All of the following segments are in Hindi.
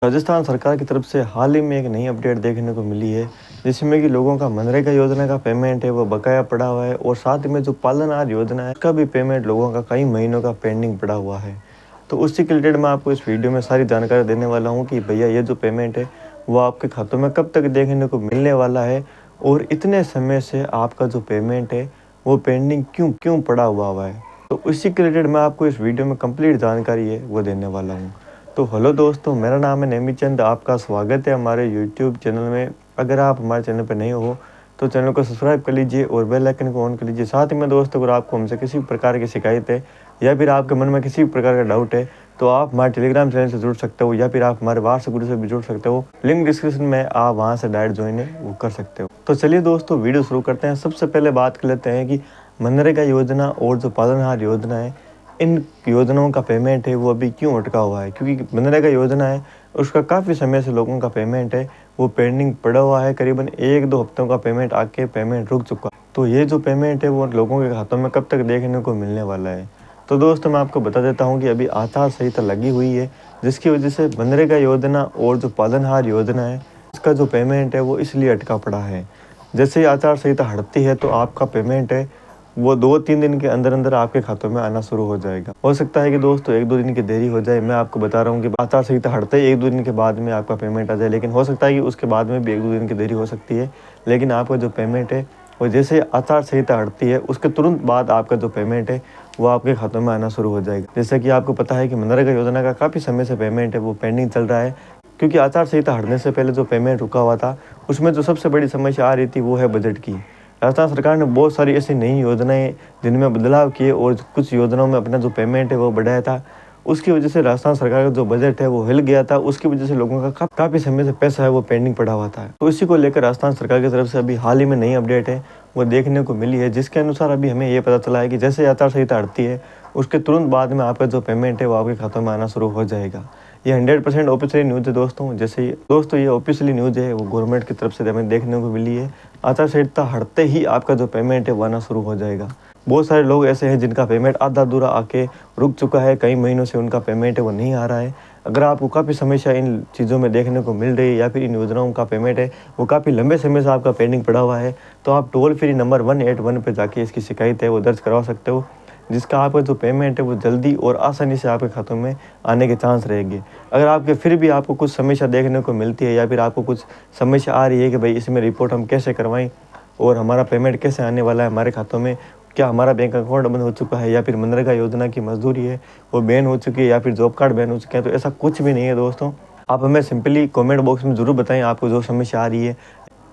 राजस्थान सरकार की तरफ से हाल ही में एक नई अपडेट देखने को मिली है, जिसमें कि लोगों का मनरेगा योजना का पेमेंट है वो बकाया पड़ा हुआ है और साथ में जो पालनहार योजना है उसका भी पेमेंट लोगों का कई महीनों का पेंडिंग पड़ा हुआ है। तो उसी के रिलेटेड मैं आपको इस वीडियो में सारी जानकारी देने वाला हूँ कि भैया ये जो पेमेंट है वो आपके खातों में कब तक देखने को मिलने वाला है और इतने समय से आपका जो पेमेंट है वो पेंडिंग क्यों क्यों पड़ा हुआ है। तो उसी के रिलेटेड मैं आपको इस वीडियो में कंप्लीट जानकारी है वो देने वाला हूँ। तो हेलो दोस्तों, मेरा नाम है नेमी चंद। आपका स्वागत है हमारे यूट्यूब चैनल में। अगर आप हमारे चैनल पर नए हो तो चैनल को सब्सक्राइब कर लीजिए और बेल आइकन को ऑन कर लीजिए। साथ ही में दोस्तों, अगर आपको हमसे किसी भी प्रकार की शिकायत है या फिर आपके मन में किसी भी प्रकार का डाउट है तो आप हमारे टेलीग्राम चैनल से जुड़ सकते हो या फिर आप हमारे व्हाट्सएप ग्रुप से भी जुड़ सकते हो। लिंक डिस्क्रिप्शन में, आप वहाँ से डायरेक्ट ज्वाइन वो कर सकते हो। तो चलिए दोस्तों, वीडियो शुरू करते हैं। सबसे पहले बात कर लेते हैं कि मनरेगा योजना और जो पालनहार योजना है, इन योजनाओं का पेमेंट है वो अभी क्यों अटका हुआ है। क्योंकि मनरेगा योजना है उसका काफ़ी समय से लोगों का पेमेंट है वो पेंडिंग पड़ा हुआ है। करीबन 1-2 हफ्तों का पेमेंट आके पेमेंट रुक चुका। तो ये जो पेमेंट है वो लोगों के खातों में कब तक देखने को मिलने वाला है। तो दोस्तों, मैं आपको बता देता हूँ कि अभी आचार संहिता लगी हुई है, जिसकी वजह से मनरेगा योजना और जो पालनहार योजना है उसका जो पेमेंट है वो इसलिए अटका पड़ा है। जैसे ही आचार संहिता हटती है तो आपका पेमेंट है वो 2-3 दिन के अंदर अंदर आपके खातों में आना शुरू हो जाएगा। हो सकता है कि दोस्तों 1-2 दिन की देरी हो जाए। मैं आपको बता रहा हूँ कि आचार संहिता हटते ही 1-2 दिन के बाद में आपका पेमेंट आ जाए, लेकिन हो सकता है कि उसके बाद में भी 1-2 दिन की देरी हो सकती है। लेकिन आपका जो पेमेंट है वो जैसे आचार संहिता हटती है उसके तुरंत बाद आपका जो पेमेंट है वो आपके खातों में आना शुरू हो जाएगा। जैसे कि आपको पता है कि मनरेगा योजना का काफ़ी समय से पेमेंट है वो पेंडिंग चल रहा है, क्योंकि आचार संहिता हटने से पहले जो पेमेंट रुका हुआ था उसमें जो सबसे बड़ी समस्या आ रही थी वो है बजट की। राजस्थान सरकार ने बहुत सारी ऐसी नई योजनाएं जिनमें बदलाव किए और कुछ योजनाओं में अपना जो पेमेंट है वो बढ़ाया था। उसकी वजह से राजस्थान सरकार का जो बजट है वो हिल गया था। उसकी वजह से लोगों का काफ़ी समय से पैसा है वो पेंडिंग पड़ा हुआ था। तो इसी को लेकर राजस्थान सरकार की तरफ से अभी हाल ही में नई अपडेट है वो देखने को मिली है, जिसके अनुसार अभी हमें ये पता चला है कि जैसे आचार संहिता हटती है उसके तुरंत बाद में आपका जो पेमेंट है वो आपके खातों में आना शुरू हो जाएगा। ये 100% ऑफिशियली न्यूज़ है दोस्तों। जैसे दोस्तों ये ऑफिशियली न्यूज़ है वो गवर्नमेंट की तरफ से हमें देखने को मिली है। आचार संहिता हटते ही आपका जो पेमेंट है वो आना शुरू हो जाएगा। बहुत सारे लोग ऐसे हैं जिनका पेमेंट आधा अधूरा आके रुक चुका है, कई महीनों से उनका पेमेंट है वो नहीं आ रहा है। अगर आपको काफ़ी समस्या इन चीज़ों में देखने को मिल रही है या फिर इन योजनाओं का पेमेंट है वो काफ़ी लंबे समय से आपका पेंडिंग पड़ा हुआ है, तो आप टोल फ्री नंबर 181 पे जाके इसकी शिकायत है वो दर्ज करवा सकते हो, जिसका आपका जो पेमेंट है वो जल्दी और आसानी से आपके खातों में आने के चांस रहेंगे। अगर आपके फिर भी आपको कुछ समस्या देखने को मिलती है या फिर आपको कुछ समस्या आ रही है कि भाई इसमें रिपोर्ट हम कैसे करवाएं और हमारा पेमेंट कैसे आने वाला है हमारे खातों में, क्या हमारा बैंक अकाउंट बंद हो चुका है या फिर मनरेगा योजना की मजदूरी है वो बैन हो चुकी है या फिर जॉब कार्ड बैन हो चुके हैं, तो ऐसा कुछ भी नहीं है दोस्तों। आप हमें सिंपली कमेंट बॉक्स में ज़रूर बताएं आपको जो समस्या आ रही है,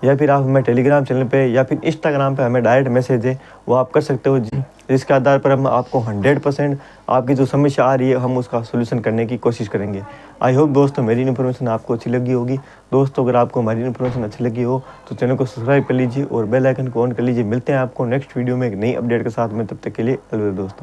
या फिर आप हमें टेलीग्राम चैनल पे या फिर इंस्टाग्राम पे हमें डायरेक्ट मैसेज है वो आप कर सकते हो जी, जिसके आधार पर हम आपको 100% आपकी जो समस्या आ रही है हम उसका सोल्यूशन करने की कोशिश करेंगे। आई होप दोस्तों मेरी इन्फॉर्मेशन आपको अच्छी लगी होगी। दोस्तों, अगर आपको हमारी इन्फॉर्मेशन अच्छी लगी हो तो चैनल को सब्सक्राइब कर लीजिए और बेल आइकन को ऑन कर लीजिए। मिलते हैं आपको नेक्स्ट वीडियो में एक नई अपडेट के साथ में, तब तक के लिए अलविदा दोस्तों।